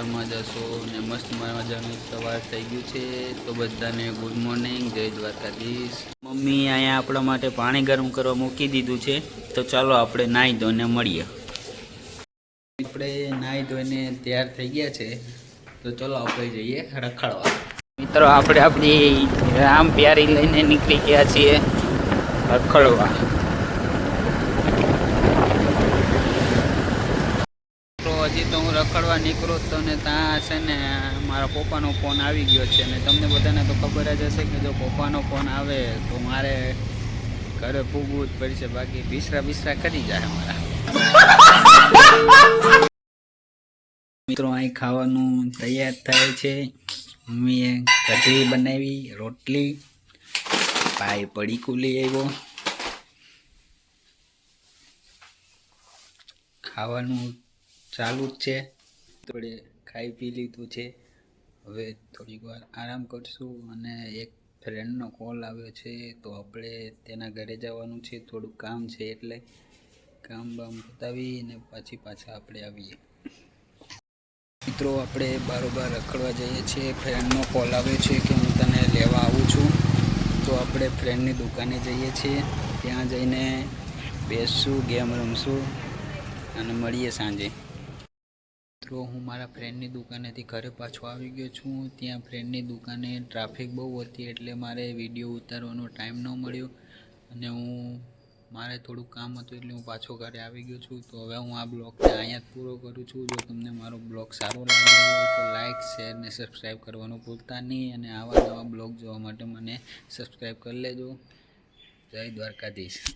સવારમાં જશો ને મસ્ત મજાનું સવાર થઈ ગયું છે। તો બધાને ગુડ મોર્નિંગ, જય દ્વારકાધીશ। મમ્મી અહીંયા આપણા માટે પાણી ગરમ કરવા મૂકી દીધું છે, તો ચાલો આપણે નાહી ધોઈને મળીએ। આપણે નાહી ધોઈને તૈયાર થઈ ગયા છે, તો ચલો આપણે જઈએ રખડવા। મિત્રો આપણે આપણી રામ પ્યારી લઈને નીકળી ગયા છીએ રખડવા। હજી તો હું રખડવા નીકળું તો ને ત્યાં છે ને મારા પપ્પાનો ફોન આવી ગયો છે, ને તમને બધાને તો ખબર જ હશે કે જો પપ્પાનો ફોન આવે તો મારે ઘરે પૂગવું જ પડશે, બાકી બિસરા કરી જાય મારા। મિત્રો અહીં ખાવાનું તૈયાર થાય છે। મમ્મીએ કઢી બનાવી, રોટલી, ભાઈ પડીકું લઈ આવ્યો। ખાવાનું ચાલુ જ છે। થોડે ખાઈ પી લીધું છે, હવે થોડીક વાર આરામ કરશું। અને એક ફ્રેન્ડનો કોલ આવ્યો છે, તો આપણે તેના ઘરે જવાનું છે, થોડુંક કામ છે, એટલે કામ બામ બતાવી અને પાછા આપણે આવીએ। મિત્રો આપણે બારોબાર રખડવા જઈએ છીએ। ફ્રેન્ડનો કોલ આવ્યો છે કે હું તને લેવા આવું છું, તો આપણે ફ્રેન્ડની દુકાને જઈએ છીએ। ત્યાં જઈને બેસશું, ગેમ રમશું અને મળીએ સાંજે। મિત્રો હું મારા ફ્રેન્ડની દુકાનેથી ઘરે પાછો આવી ગયો છું। ત્યાં ફ્રેન્ડની દુકાને ટ્રાફિક બહુ હતી, એટલે મારે વિડીયો ઉતારવાનો ટાઈમ ન મળ્યો, અને મારે થોડું કામ હતું એટલે હું પાછો ઘરે આવી ગયો છું। તો હવે હું આ બ્લોગને અહીંયા જ પૂરો કરું છું। જો તમને મારો બ્લોગ સારો લાગ્યો હોય તો લાઇક, શેર ને સબસ્ક્રાઈબ કરવાનું ભૂલતા નહીં, અને આવા નવા બ્લોગ જોવા માટે મને સબસ્ક્રાઈબ કરી લેજો। જય દ્વારકાધીશ।